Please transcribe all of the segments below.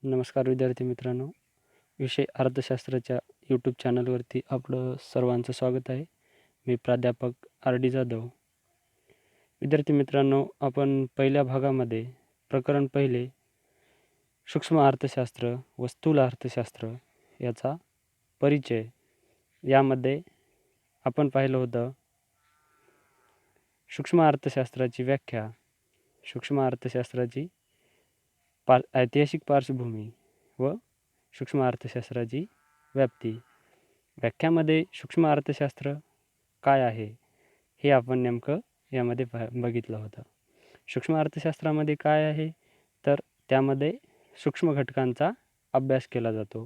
नमस्कार विद्यार्थी मित्रांनो. विषय अर्थशास्त्राच्या यूट्यूब चॅनलवरती आपलं सर्वांचं स्वागत आहे. मी प्राध्यापक आर डी जाधव. विद्यार्थी मित्रांनो, आपण पहिल्या भागामध्ये प्रकरण पहिले सूक्ष्म अर्थशास्त्र व स्थूल अर्थशास्त्र याचा परिचय यामध्ये आपण पाहिलं होतं सूक्ष्म अर्थशास्त्राची व्याख्या, सूक्ष्म अर्थशास्त्राची ऐतिहासिक पार्श्वभूमी व सूक्ष्म अर्थशास्त्राची व्याप्ती. व्याख्यामध्ये सूक्ष्म अर्थशास्त्र काय आहे हे आपण नेमकं यामध्ये बघितलं होतं. सूक्ष्म अर्थशास्त्रामध्ये काय आहे तर त्यामध्ये सूक्ष्म घटकांचा अभ्यास केला जातो.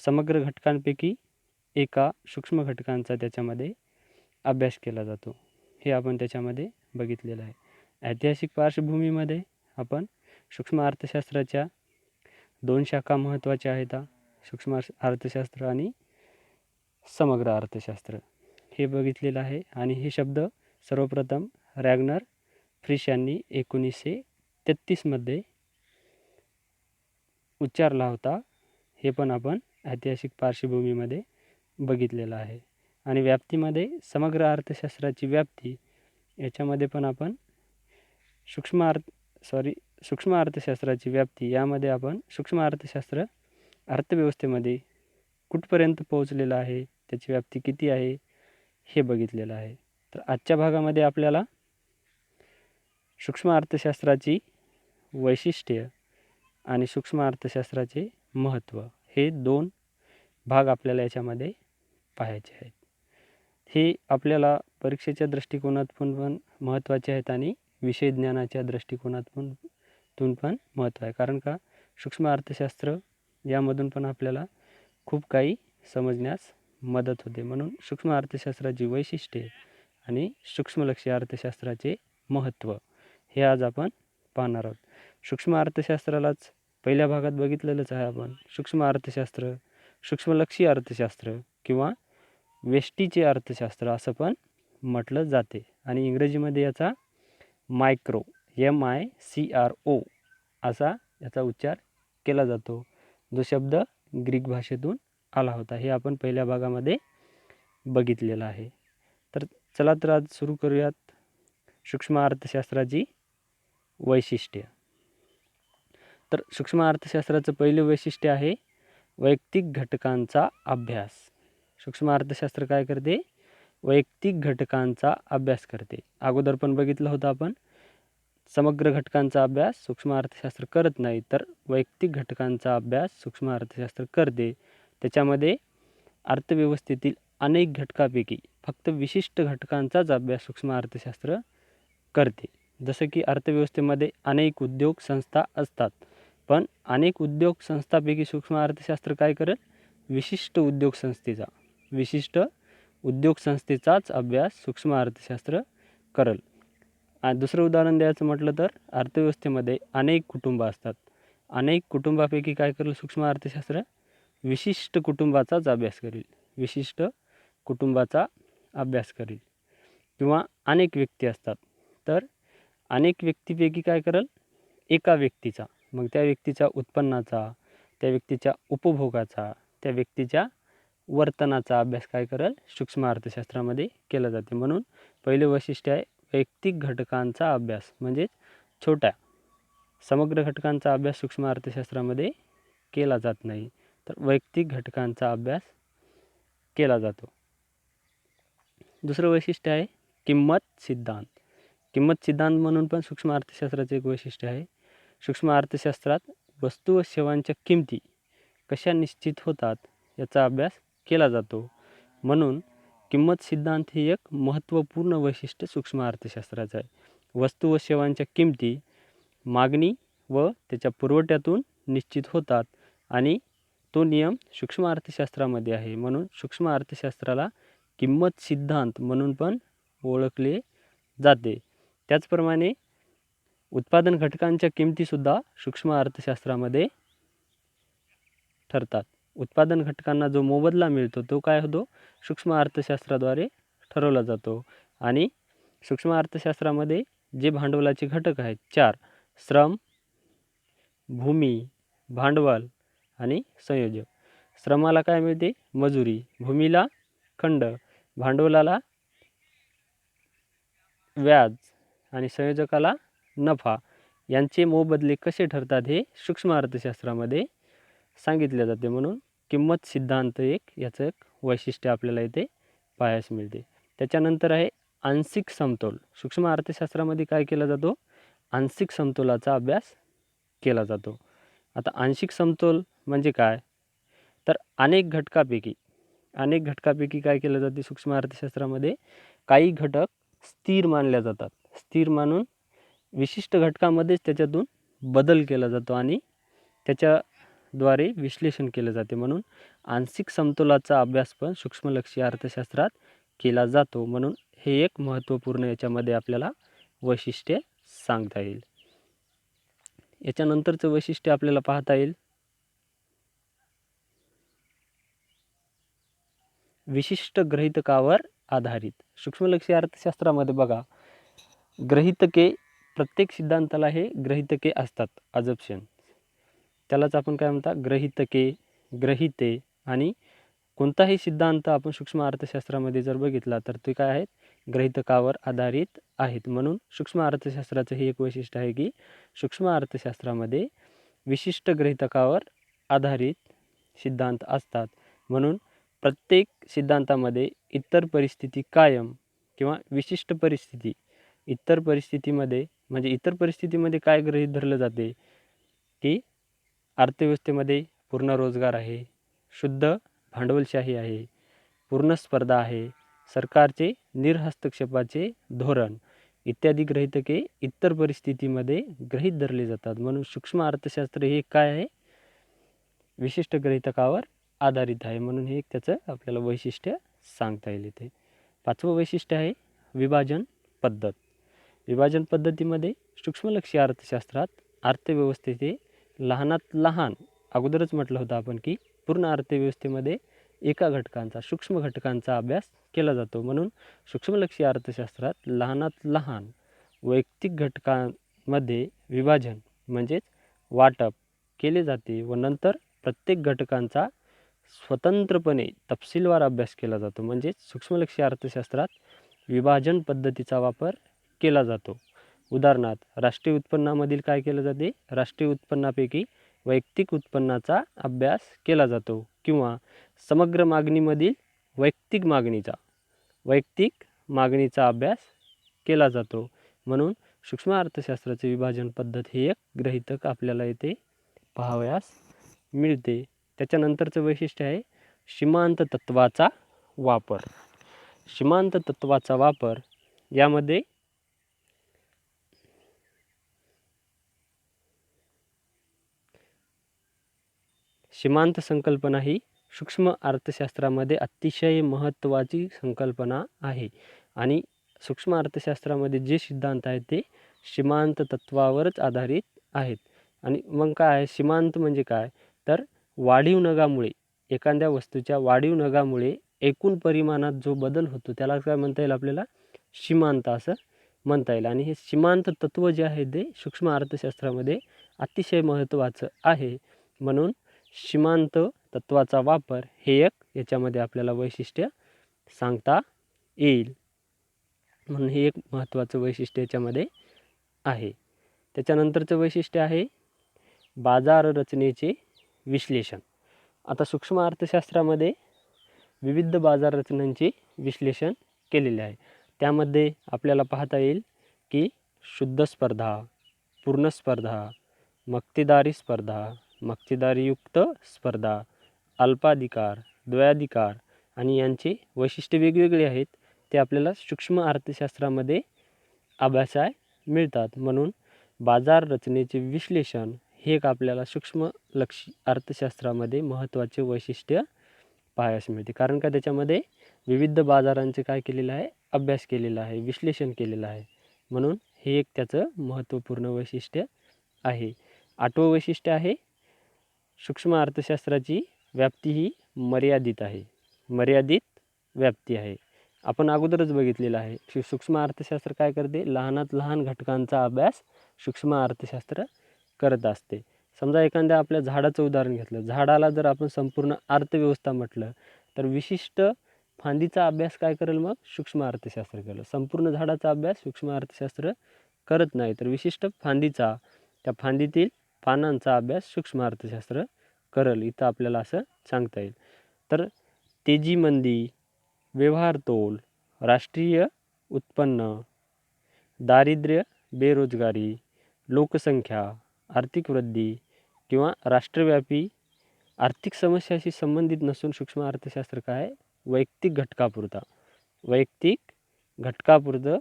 समग्र घटकांपैकी एका सूक्ष्म घटकांचा त्याच्यामध्ये अभ्यास केला जातो, हे आपण त्याच्यामध्ये बघितलेलं आहे. ऐतिहासिक पार्श्वभूमीमध्ये आपण सूक्ष्म अर्थशास्त्राच्या 2 शाखा महत्त्वाच्या आहेत, सूक्ष्म अर्थशास्त्र आणि समग्र अर्थशास्त्र, हे बघितलेलं आहे. आणि हे शब्द सर्वप्रथम रॅग्नर फ्रिश यांनी 1933 मध्ये उच्चारला होता. हे पण आपण ऐतिहासिक पार्श्वभूमीमध्ये बघितलेलं आहे. आणि व्याप्तीमध्ये समग्र अर्थशास्त्राची व्याप्ती याच्यामध्ये पण आपण सूक्ष्म अर्थशास्त्राची व्याप्ती यामध्ये आपण सूक्ष्म अर्थशास्त्र अर्थव्यवस्थेमध्ये कुठपर्यंत पोहोचलेलं आहे, त्याची व्याप्ती किती आहे हे बघितलेलं आहे. तर आजच्या भागामध्ये आपल्याला सूक्ष्म अर्थशास्त्राची वैशिष्ट्ये आणि सूक्ष्म अर्थशास्त्राचे महत्त्व हे 2 भाग आपल्याला याच्यामध्ये पाहायचे आहेत. हे आपल्याला परीक्षेच्या दृष्टिकोनातून पण महत्त्वाचे आहेत आणि विषय ज्ञानाच्या दृष्टिकोनातून पण महत्त्व आहे. कारण का सूक्ष्म अर्थशास्त्र यामधून पण आपल्याला खूप काही समजण्यास मदत होते. म्हणून सूक्ष्म अर्थशास्त्राची वैशिष्ट्ये आणि सूक्ष्मलक्षी अर्थशास्त्राचे महत्त्व हे आज आपण पाहणार आहोत. सूक्ष्म अर्थशास्त्रालाच पहिल्या भागात बघितलेलंच आहे आपण. सूक्ष्म अर्थशास्त्र, सूक्ष्मलक्षी अर्थशास्त्र किंवा वेष्टीचे अर्थशास्त्र असं पण म्हटलं जाते. आणि इंग्रजीमध्ये याचा मायक्रो MICRO असा याचा उच्चार केला जातो, जो शब्द ग्रीक भाषेतून आला होता. हे आपण पहिल्या भागामध्ये बघितलेलं आहे. तर चला तर आज सुरू करूयात सूक्ष्म अर्थशास्त्राची वैशिष्ट्ये. तर सूक्ष्म अर्थशास्त्राचं पहिलं वैशिष्ट्य आहे वैयक्तिक घटकांचा अभ्यास. सूक्ष्म अर्थशास्त्र काय करते? वैयक्तिक घटकांचा अभ्यास करते. अगोदर पण बघितलं होतं आपण, समग्र घटकांचा अभ्यास सूक्ष्म अर्थशास्त्र करत नाही, तर वैयक्तिक घटकांचा अभ्यास सूक्ष्म अर्थशास्त्र करते. त्याच्यामध्ये अर्थव्यवस्थेतील अनेक घटकांपैकी फक्त विशिष्ट घटकांचाच अभ्यास सूक्ष्म अर्थशास्त्र करते. जसं की अर्थव्यवस्थेमध्ये अनेक उद्योग संस्था असतात, पण अनेक उद्योग संस्थांपैकी सूक्ष्म अर्थशास्त्र काय करेल? विशिष्ट उद्योग संस्थेचाच अभ्यास सूक्ष्म अर्थशास्त्र करेल. दुसरं उदाहरण द्यायचं म्हटलं तर अर्थव्यवस्थेमध्ये अनेक कुटुंब असतात. अनेक कुटुंबापैकी काय करेल सूक्ष्म अर्थशास्त्र? विशिष्ट कुटुंबाचाच अभ्यास करेल. किंवा अनेक व्यक्ती असतात, तर अनेक व्यक्तीपैकी काय करेल? एका व्यक्तीचा, मग त्या व्यक्तीच्या उत्पन्नाचा, त्या व्यक्तीच्या उपभोगाचा, त्या व्यक्तीच्या वर्तनाचा अभ्यास काय करेल? सूक्ष्म अर्थशास्त्रामध्ये केला जाते. म्हणून पहिले वैशिष्ट्य आहे वैयक्तिक घटकांचा अभ्यास, म्हणजेच छोट्या समग्र घटकांचा अभ्यास सूक्ष्म अर्थशास्त्रामध्ये केला जात नाही, तर वैयक्तिक घटकांचा अभ्यास केला जातो. दुसरं वैशिष्ट्य आहे किंमत सिद्धांत. किंमत सिद्धांत म्हणून पण सूक्ष्म अर्थशास्त्राचे एक वैशिष्ट्य आहे. सूक्ष्म अर्थशास्त्रात वस्तू व सेवांच्या किमती कशा निश्चित होतात याचा अभ्यास केला जातो. म्हणून किंमत सिद्धांत ही एक महत्त्वपूर्ण वैशिष्ट्य सूक्ष्म अर्थशास्त्राचं आहे. वस्तू व सेवांच्या किमती मागणी व त्याच्या पुरवठ्यातून निश्चित होतात आणि तो नियम सूक्ष्म अर्थशास्त्रामध्ये आहे. म्हणून सूक्ष्म अर्थशास्त्राला किंमत सिद्धांत म्हणून पण ओळखले जाते. त्याचप्रमाणे उत्पादन घटकांच्या किमतीसुद्धा सूक्ष्म अर्थशास्त्रामध्ये ठरतात. उत्पादन घटकांना जो मोबदला मिळतो तो काय होतो? सूक्ष्म अर्थशास्त्राद्वारे ठरवला जातो. आणि सूक्ष्म अर्थशास्त्रामध्ये जे भांडवलाचे घटक आहेत 4, श्रम, भूमी, भांडवल आणि संयोजक. श्रमाला काय मिळते? मजुरी. भूमीला खंड, भांडवलाला व्याज आणि संयोजकाला नफा. यांचे मोबदले कसे ठरतात हे सूक्ष्म अर्थशास्त्रामध्ये सांगितले जाते. म्हणून किंमत सिद्धांत याचं एक वैशिष्ट्य आपल्याला इथे पाहायला मिळते. त्याच्यानंतर आहे आंशिक समतोल. सूक्ष्म अर्थशास्त्रामध्ये काय केला जातो? आंशिक समतोलाचा अभ्यास केला जातो. आता आंशिक समतोल म्हणजे काय? तर अनेक घटकापैकी काय केलं जाते सूक्ष्म अर्थशास्त्रामध्ये? काही घटक स्थिर मानल्या जातात. स्थिर मानून विशिष्ट घटकामध्येच त्याच्यातून बदल केला जातो आणि त्याच्याद्वारे विश्लेषण केले जाते. म्हणून आंशिक समतोलाचा अभ्यास पण सूक्ष्मलक्षी अर्थशास्त्रात केला जातो. म्हणून हे एक महत्त्वपूर्ण याच्यामध्ये आपल्याला वैशिष्ट्य सांगता येईल. याच्यानंतरचं वैशिष्ट्य आपल्याला पाहता येईल विशिष्ट गृहीतकावर आधारित. सूक्ष्मलक्षी अर्थशास्त्रामध्ये बघा, गृहीतके, प्रत्येक सिद्धांताला हे गृहीतके असतात. अजप्शन, त्यालाच आपण काय म्हणतात? गृहीतके, गृहीते. आणि कोणताही सिद्धांत आपण सूक्ष्म अर्थशास्त्रामध्ये जर बघितला तर ते काय आहेत? गृहीतकावर आधारित आहेत. म्हणून सूक्ष्म अर्थशास्त्राचं हे एक वैशिष्ट्य आहे की सूक्ष्म अर्थशास्त्रामध्ये विशिष्ट गृहीतकावर आधारित सिद्धांत असतात. म्हणून प्रत्येक सिद्धांतामध्ये इतर परिस्थिती कायम किंवा विशिष्ट परिस्थिती, इतर परिस्थितीमध्ये म्हणजे इतर परिस्थितीमध्ये काय गृहीत धरलं जाते की अर्थव्यवस्थेमध्ये पूर्ण रोजगार आहे, शुद्ध भांडवलशाही आहे, पूर्ण स्पर्धा आहे, सरकारचे निर्हस्तक्षेपाचे धोरण इत्यादी गृहीतके इतर परिस्थितीमध्ये गृहीत धरले जातात. म्हणून सूक्ष्म अर्थशास्त्र हे काय आहे? विशिष्ट गृहीतकावर आधारित आहे. म्हणून हे एक त्याचं आपल्याला वैशिष्ट्य सांगता येईल इथे. 5वं वैशिष्ट्य आहे विभाजन पद्धत. विभाजन पद्धतीमध्ये सूक्ष्मलक्षी अर्थशास्त्रात अर्थव्यवस्थेचे लहानात लहान, अगोदरच म्हटलं होतं आपण की पूर्ण अर्थव्यवस्थेमध्ये एका घटकांचा, सूक्ष्म घटकांचा अभ्यास केला जातो. म्हणून सूक्ष्मलक्षी अर्थशास्त्रात लहानात लहान वैयक्तिक घटकांमध्ये विभाजन म्हणजेच वाटप केले जाते व नंतर प्रत्येक घटकांचा स्वतंत्रपणे तपशीलवार अभ्यास केला जातो. म्हणजेच सूक्ष्मलक्षी अर्थशास्त्रात विभाजन पद्धतीचा वापर केला जातो. उदाहरणार्थ राष्ट्रीय उत्पन्नामधील काय केलं जाते? राष्ट्रीय उत्पन्नापैकी वैयक्तिक उत्पन्नाचा अभ्यास केला जातो किंवा समग्र मागणीमधील वैयक्तिक मागणीचा अभ्यास केला जातो. म्हणून सूक्ष्म अर्थशास्त्राचे विभाजन पद्धत हे एक गृहीतक आपल्याला येथे पाहावयास मिळते. त्याच्यानंतरचं वैशिष्ट्य आहे सीमांत तत्वाचा वापर. सीमांत तत्वाचा वापर यामध्ये सीमांत संकल्पना ही सूक्ष्म अर्थशास्त्रामध्ये अतिशय महत्त्वाची संकल्पना आहे आणि सूक्ष्म अर्थशास्त्रामध्ये जे सिद्धांत आहेत ते सीमांत तत्वावरच आधारित आहेत. आणि मग काय आहे सीमांत म्हणजे काय? तर वाढीव नगामुळे, एखाद्या वस्तूच्या वाढीव नगामुळे एकूण परिमाणात जो बदल होतो त्याला काय म्हणता येईल? आपल्याला सीमांत असं म्हणता येईल. आणि हे सीमांत तत्व जे आहे ते सूक्ष्म अर्थशास्त्रामध्ये अतिशय महत्त्वाचं आहे. म्हणून सीमांत तत्वाचा वापर हे एक याच्यामध्ये आपल्याला वैशिष्ट्य सांगता येईल. म्हणून हे एक महत्त्वाचं वैशिष्ट्य याच्यामध्ये आहे. त्याच्यानंतरचं वैशिष्ट्य आहे बाजार रचनेचे विश्लेषण. आता सूक्ष्म अर्थशास्त्रामध्ये विविध बाजार रचनांचे विश्लेषण केलेले आहे. त्यामध्ये आपल्याला पाहता येईल की शुद्ध स्पर्धा, पूर्ण स्पर्धा, मक्तेदारी स्पर्धा, मक्तेदारीयुक्त स्पर्धा, अल्पाधिकार, द्वयाधिकार आणि यांचे वैशिष्ट्य वेगवेगळे आहेत. ते आपल्याला सूक्ष्म अर्थशास्त्रामध्ये अभ्यासाय मिळतात. म्हणून बाजार रचनेचे विश्लेषण हे एक आपल्याला सूक्ष्मलक्षी अर्थशास्त्रामध्ये महत्त्वाचे वैशिष्ट्य पाहायला मिळते. कारण का त्याच्यामध्ये विविध बाजारांचे काय केलेलं आहे? अभ्यास केलेला आहे, विश्लेषण केलेलं आहे. म्हणून हे एक त्याचं महत्त्वपूर्ण वैशिष्ट्य आहे. 8वं वैशिष्ट्य आहे सूक्ष्म अर्थशास्त्राची व्याप्ती ही मर्यादित आहे. मर्यादित व्याप्ती आहे. आपण अगोदरच बघितलेलं आहे की सूक्ष्म अर्थशास्त्र काय करते? लहानात लहान घटकांचा अभ्यास सूक्ष्म अर्थशास्त्र करत असते. समजा एखाद्या आपल्या झाडाचं उदाहरण घेतलं, झाडाला जर आपण संपूर्ण अर्थव्यवस्था म्हटलं तर विशिष्ट फांदीचा अभ्यास काय करेल मग सूक्ष्म अर्थशास्त्र करेल. संपूर्ण झाडाचा अभ्यास सूक्ष्म अर्थशास्त्र करत नाही, तर विशिष्ट फांदीचा, त्या फांदीतील पानांचा अभ्यास सूक्ष्म अर्थशास्त्र करेल. इथं आपल्याला असं सांगता येईल. तर तेजी मंदी, व्यवहार तोल, राष्ट्रीय उत्पन्न, दारिद्र्य, बेरोजगारी, लोकसंख्या, आर्थिक वृद्धी किंवा राष्ट्रव्यापी आर्थिक समस्याशी संबंधित नसून सूक्ष्म अर्थशास्त्र काय, वैयक्तिक घटकापुरतं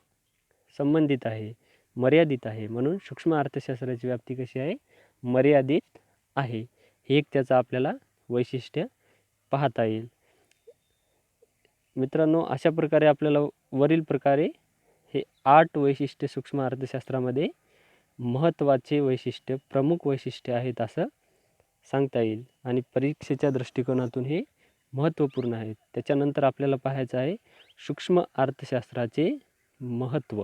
संबंधित आहे, मर्यादित आहे. म्हणून सूक्ष्म अर्थशास्त्राची व्याप्ती कशी आहे, मर्यादित आहे. हे एक त्याचं आपल्याला वैशिष्ट्य पाहता येईल. मित्रांनो, अशा प्रकारे आपल्याला वरील प्रकारे हे 8 वैशिष्ट्ये सूक्ष्म अर्थशास्त्रामध्ये महत्त्वाचे वैशिष्ट्य, प्रमुख वैशिष्ट्य आहेत असं सांगता येईल आणि परीक्षेच्या दृष्टिकोनातून हे महत्त्वपूर्ण आहेत. त्याच्यानंतर आपल्याला पाहायचं आहे सूक्ष्म अर्थशास्त्राचे महत्त्व.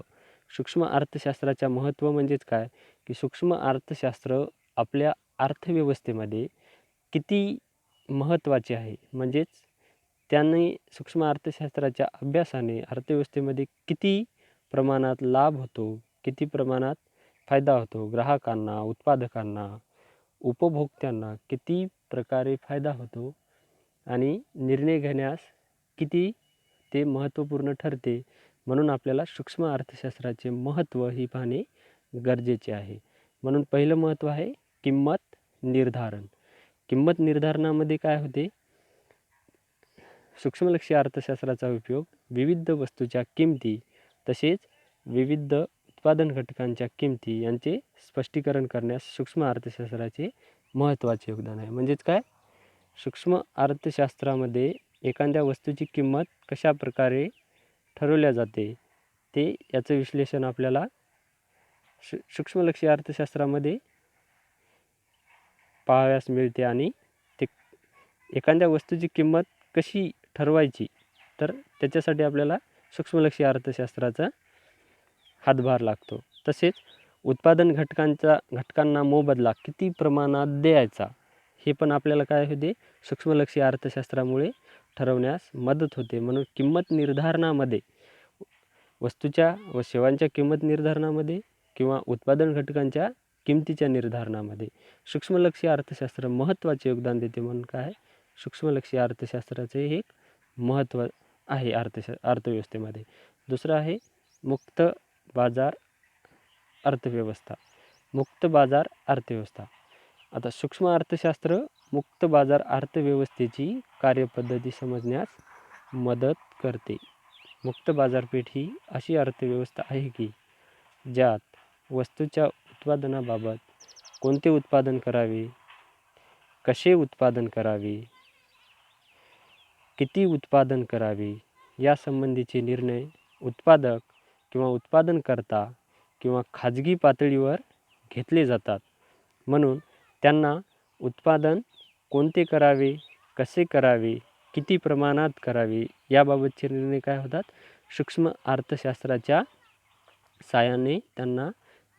सूक्ष्म अर्थशास्त्राचे महत्त्व म्हणजेच काय, की सूक्ष्म अर्थशास्त्र आपल्या अर्थव्यवस्थेमध्ये किती महत्त्वाचे आहे, म्हणजेच त्याने सूक्ष्म अर्थशास्त्राच्या अभ्यासाने अर्थव्यवस्थेमध्ये किती प्रमाणात लाभ होतो, किती प्रमाणात फायदा होतो, ग्राहकांना, उत्पादकांना, उपभोक्त्यांना किती प्रकारे फायदा होतो आणि निर्णय घेण्यास किती ते महत्त्वपूर्ण ठरते. म्हणून आपल्याला सूक्ष्म अर्थशास्त्राचे महत्त्व ही पाहणे गरजेचे आहे. म्हणून पहिलं महत्त्व आहे किंमत निर्धारण. किंमत निर्धारणामध्ये काय होते, सूक्ष्मलक्षी अर्थशास्त्राचा उपयोग विविध वस्तूच्या किमती तसेच विविध उत्पादन घटकांच्या किमती यांचे स्पष्टीकरण करण्यास सूक्ष्म अर्थशास्त्राचे महत्त्वाचे योगदान आहे. म्हणजेच काय, सूक्ष्म अर्थशास्त्रामध्ये एखाद्या वस्तूची किंमत कशा प्रकारे ठरवल्या जाते ते याचं विश्लेषण आपल्याला सूक्ष्मलक्षी अर्थशास्त्रामध्ये पाहावयास मिळते. आणि ते एखाद्या वस्तूची किंमत कशी ठरवायची, तर त्याच्यासाठी आपल्याला सूक्ष्मलक्षी अर्थशास्त्राचा हातभार लागतो. तसेच उत्पादन घटकांना मोबदला किती प्रमाणात द्यायचा हे पण आपल्याला काय होते, सूक्ष्मलक्षी अर्थशास्त्रामुळे ठरवण्यास मदत होते. म्हणून किंमत निर्धारणामध्ये, वस्तूच्या व सेवांच्या किंमत निर्धारणामध्ये किंवा उत्पादन घटकांच्या किमतीच्या निर्धारणामध्ये सूक्ष्मलक्षी अर्थशास्त्र महत्त्वाचे योगदान देते. म्हणून काय, सूक्ष्मलक्षी अर्थशास्त्राचे एक महत्त्व आहे अर्थव्यवस्थेमध्ये. दुसरं आहे मुक्त बाजार अर्थव्यवस्था. मुक्त बाजार अर्थव्यवस्था. आता सूक्ष्म अर्थशास्त्र मुक्त बाजार अर्थव्यवस्थेची कार्यपद्धती समजण्यास मदत करते. मुक्त बाजारपेठ ही अशी अर्थव्यवस्था आहे की ज्यात वस्तूच्या उत्पादनाबाबत कोणते उत्पादन करावे, कसे उत्पादन करावे, किती उत्पादन करावे यासंबंधीचे निर्णय उत्पादक किंवा उत्पादनकर्ता किंवा खाजगी पातळीवर घेतले जातात. म्हणून त्यांना उत्पादन कोणते करावे, कसे करावे, किती प्रमाणात करावे याबाबतचे निर्णय काय होतात, सूक्ष्म अर्थशास्त्राच्या साहाय्याने त्यांना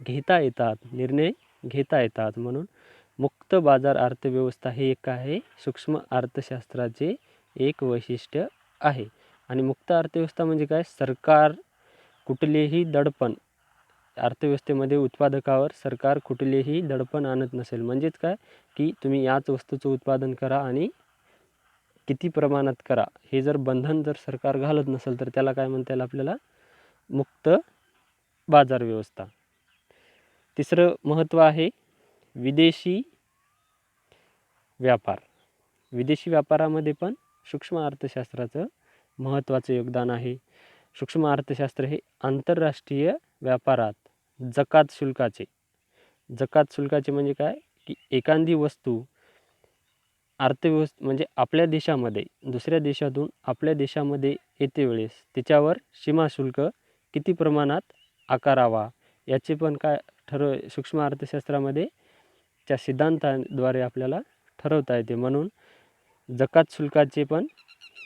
निर्णय घेता येतात. म्हणून मुक्त बाजार अर्थव्यवस्था हे एक आहे सूक्ष्म अर्थशास्त्राचे एक वैशिष्ट्य आहे. आणि मुक्त अर्थव्यवस्था म्हणजे काय, सरकार कुठलेही दडपण, अर्थव्यवस्थेमध्ये उत्पादकावर सरकार कुठलेही दडपण आणत नसेल. म्हणजेच काय, की तुम्ही याच वस्तूचं उत्पादन करा आणि किती प्रमाणात करा, हे जर बंधन जर सरकार घालत नसेल तर त्याला काय म्हणता येईल आपल्याला, मुक्त बाजार व्यवस्था. तिसरं महत्त्व आहे विदेशी व्यापार. विदेशी व्यापारामध्ये पण सूक्ष्म अर्थशास्त्राचं महत्त्वाचं योगदान आहे. सूक्ष्म अर्थशास्त्र हे आंतरराष्ट्रीय व्यापारात जकात शुल्काचे म्हणजे काय, की एखादी वस्तू म्हणजे आपल्या देशामध्ये दुसऱ्या देशातून आपल्या देशामध्ये येते वेळेस त्याच्यावर सीमा शुल्क किती प्रमाणात आकारावा याचे पण काय सूक्ष्म अर्थशास्त्रामध्ये त्या सिद्धांताद्वारे आपल्याला ठरवता येते. म्हणून जकात शुल्काचे पण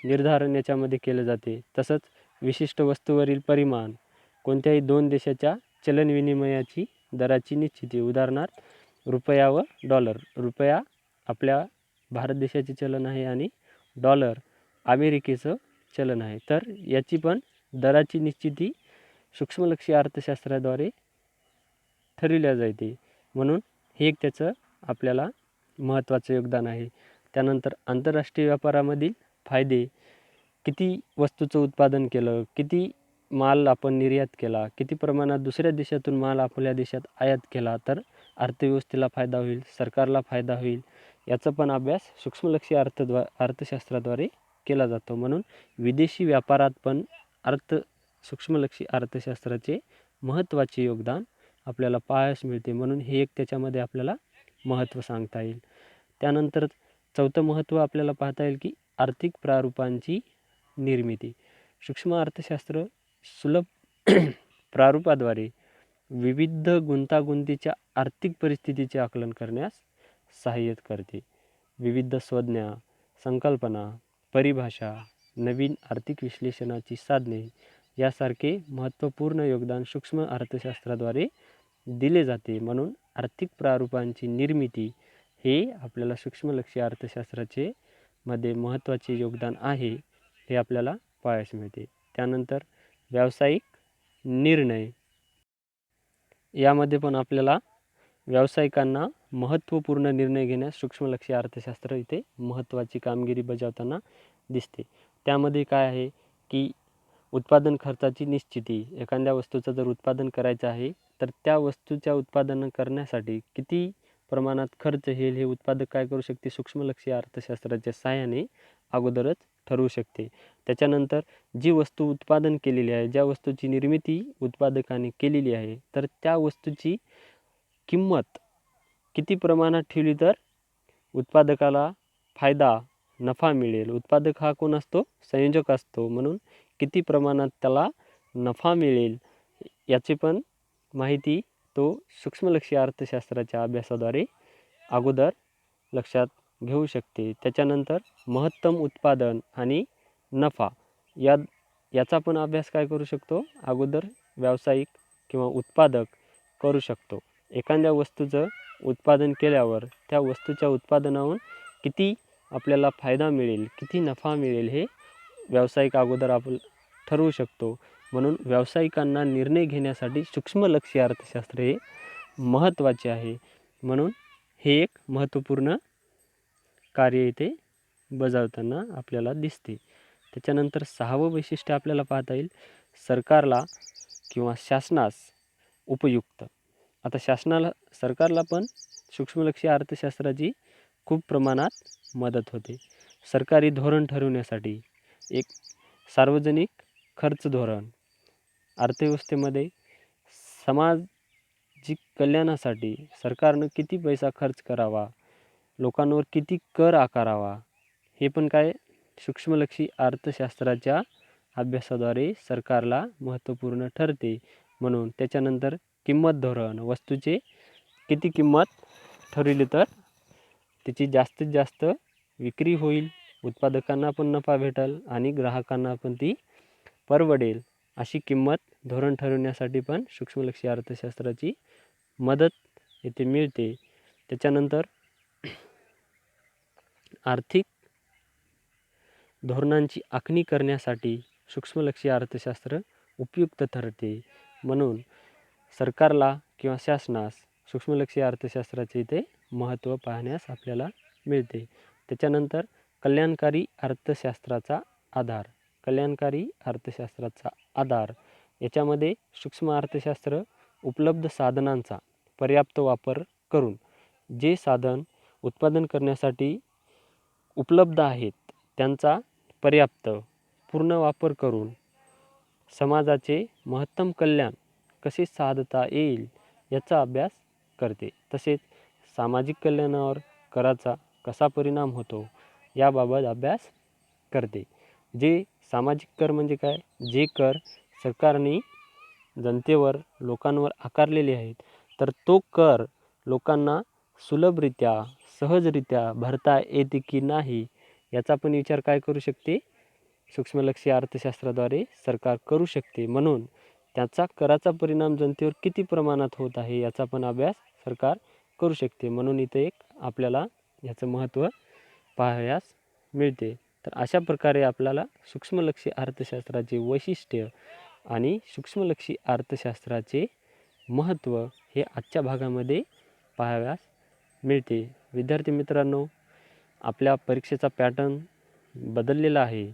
निर्धारण याच्यामध्ये केले जाते. तसंच विशिष्ट वस्तूवरील परिमाण, कोणत्याही दोन देशाच्या चलन विनिमयाची दराची निश्चिती, उदाहरणार्थ रुपया व डॉलर. रुपया आपल्या भारत देशाचे चलन आहे आणि डॉलर अमेरिकेचं चलन आहे. तर याची पण दराची निश्चिती सूक्ष्मलक्षी अर्थशास्त्राद्वारे ठरविल्या जाते. म्हणून हे एक त्याचं आपल्याला महत्त्वाचं योगदान आहे. त्यानंतर आंतरराष्ट्रीय व्यापारामधील फायदे, किती वस्तूचं उत्पादन केलं, किती माल आपण निर्यात केला, किती प्रमाणात दुसऱ्या देशातून माल आपल्या देशात आयात केला तर अर्थव्यवस्थेला फायदा होईल, सरकारला फायदा होईल. याचा पण अभ्यास सूक्ष्मलक्षी अर्थशास्त्राद्वारे केला जातो. म्हणून विदेशी व्यापारात पण सूक्ष्मलक्षी अर्थशास्त्राचे महत्त्वाचे योगदान आपल्याला पाहायला मिळते. म्हणून हे एक त्याच्यामध्ये आपल्याला महत्त्व सांगता येईल. त्यानंतर चौथं महत्त्व आपल्याला पाहता येईल की आर्थिक प्रारूपांची निर्मिती. सूक्ष्म अर्थशास्त्र सुलभ प्रारूपाद्वारे विविध गुंतागुंतीच्या आर्थिक परिस्थितीचे आकलन करण्यास सहाय्य करते. विविध संज्ञा, संकल्पना, परिभाषा, नवीन आर्थिक विश्लेषणाची साधने यासारखे महत्त्वपूर्ण योगदान सूक्ष्म अर्थशास्त्राद्वारे दिले जाते. म्हणून आर्थिक प्रारूपांची निर्मिती हे आपल्याला सूक्ष्मलक्षी अर्थशास्त्राचे मध्ये महत्त्वाचे योगदान आहे हे आपल्याला पाहायला मिळते. त्यानंतर व्यावसायिक निर्णय, यामध्ये पण आपल्याला व्यावसायिकांना महत्त्वपूर्ण निर्णय घेण्यास सूक्ष्मलक्षी अर्थशास्त्र इथे महत्त्वाची कामगिरी बजावताना दिसते. त्यामध्ये काय आहे की उत्पादन खर्चाची निश्चिती. एखाद्या वस्तूचं जर उत्पादन करायचं आहे तर त्या वस्तूच्या उत्पादन करण्यासाठी किती प्रमाणात खर्च येईल हे उत्पादक काय करू शकते, सूक्ष्मलक्षी अर्थशास्त्राच्या सहाय्याने अगोदरच ठरवू शकते. त्याच्यानंतर जी वस्तू उत्पादन केलेली आहे, ज्या वस्तूची निर्मिती उत्पादकाने केलेली आहे, तर त्या वस्तूची किंमत किती प्रमाणात ठेवली तर उत्पादकाला फायदा, नफा मिळेल. उत्पादक हा कोण असतो, संयोजक असतो. म्हणून किती प्रमाणात त्याला नफा मिळेल याची पण माहिती तो सूक्ष्मलक्षी अर्थशास्त्राच्या अभ्यासाद्वारे अगोदर लक्षात घेऊ शकते. त्याच्यानंतर महत्तम उत्पादन आणि नफा याचा पण अभ्यास काय करू शकतो, अगोदर व्यावसायिक किंवा उत्पादक करू शकतो. एखाद्या वस्तूचं उत्पादन केल्यावर त्या वस्तूच्या उत्पादनाहून किती आपल्याला फायदा मिळेल, किती नफा मिळेल हे व्यावसायिक अगोदर आपण ठरवू शकतो. म्हणून व्यावसायिकांना निर्णय घेण्यासाठी सूक्ष्मलक्षी अर्थशास्त्र हे महत्त्वाचे आहे. म्हणून हे एक महत्त्वपूर्ण कार्य इथे बजावताना आपल्याला दिसते. त्याच्यानंतर सहावं वैशिष्ट्य आपल्याला पाहता येईल, सरकारला किंवा शासनास उपयुक्त. आता सरकारला पण सूक्ष्मलक्षी अर्थशास्त्राची खूप प्रमाणात मदत होते. सरकारी धोरण ठरवण्यासाठी एक सार्वजनिक खर्च धोरण, अर्थव्यवस्थेमध्ये सामाजिक कल्याणासाठी सरकारनं किती पैसा खर्च करावा, लोकांवर किती कर आकारावा, हे पण काय सूक्ष्मलक्षी अर्थशास्त्राच्या अभ्यासाद्वारे सरकारला महत्त्वपूर्ण ठरते. म्हणून त्याच्यानंतर किंमत धोरण, वस्तूचे किती किंमत ठरवली तर त्याची जास्तीत जास्त विक्री होईल, उत्पादकांना पण नफा भेटेल आणि ग्राहकांना पण ती परवडेल, अशी किंमत धोरण ठरवण्यासाठी पण सूक्ष्मलक्षी अर्थशास्त्राची मदत येथे मिळते. त्याच्यानंतर आर्थिक धोरणांची आखणी करण्यासाठी सूक्ष्मलक्षी अर्थशास्त्र उपयुक्त ठरते. म्हणून सरकारला किंवा शासनास सूक्ष्मलक्षी अर्थशास्त्राचे इथे महत्त्व पाहण्यास आपल्याला मिळते. त्याच्यानंतर कल्याणकारी अर्थशास्त्राचा आधार. कल्याणकारी अर्थशास्त्राचा आधार याच्यामध्ये सूक्ष्म अर्थशास्त्र उपलब्ध साधनांचा पर्याप्त वापर करून, जे साधन उत्पादन करण्यासाठी उपलब्ध आहेत त्यांचा पर्याप्त पूर्ण वापर करून समाजाचे महत्तम कल्याण कसे साधता येईल याचा अभ्यास करते. तसेच सामाजिक कल्याणावर कराचा कसा परिणाम होतो याबाबत अभ्यास करते. जे सामाजिक कर म्हणजे काय, जे कर सरकारने जनतेवर, लोकांवर आकारलेले आहेत, तर तो कर लोकांना सुलभरित्या, सहजरित्या भरता येते की नाही याचा पण विचार काय करू शकते, सूक्ष्मलक्षी अर्थशास्त्राद्वारे सरकार करू शकते. म्हणून त्याचा कराचा परिणाम जनतेवर किती प्रमाणात होत आहे याचा पण अभ्यास सरकार करू शकते. म्हणून इथे एक आपल्याला याचं महत्त्व पाहावयास मिळते. तर अशा प्रकारे आपल्याला सूक्ष्मलक्षी अर्थशास्त्राचे वैशिष्ट्य आणि सूक्ष्मलक्षी अर्थशास्त्राचे महत्त्व हे आजच्या भागामध्ये पाहावयास मिळते. विद्यार्थी मित्रांनो, आपल्या परीक्षेचा पॅटर्न बदललेला आहे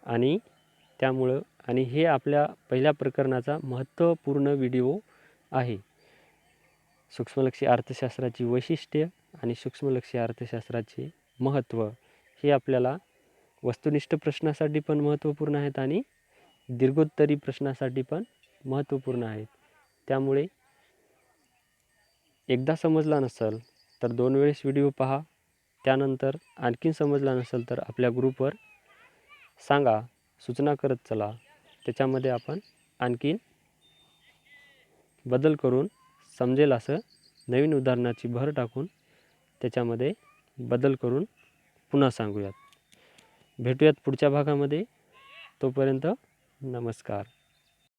आणि त्यामुळं आणि हे आपल्या पहिल्या प्रकरणाचा महत्त्वपूर्ण व्हिडिओ आहे. सूक्ष्मलक्षी अर्थशास्त्राची वैशिष्ट्ये आणि सूक्ष्मलक्षी अर्थशास्त्राचे महत्त्व हे आपल्याला वस्तुनिष्ठ प्रश्नासाठी पण महत्त्वपूर्ण आहेत आणि दीर्घोत्तरी प्रश्नासाठी पण महत्त्वपूर्ण आहेत. त्यामुळे एकदा समजला नसेल तर 2 वेळेस व्हिडिओ पहा. त्यानंतर आणखीन समजला नसेल तर आपल्या ग्रुपवर सांगा, सूचना करत चला. त्याच्यामध्ये आपण आणखीन बदल करून समजेल असं नवीन उदाहरणाची भर टाकून त्याच्यामध्ये बदल करून पुन्हा सांगूयात. भेटूयात पुढच्या भागामध्ये. तोपर्यंत नमस्कार.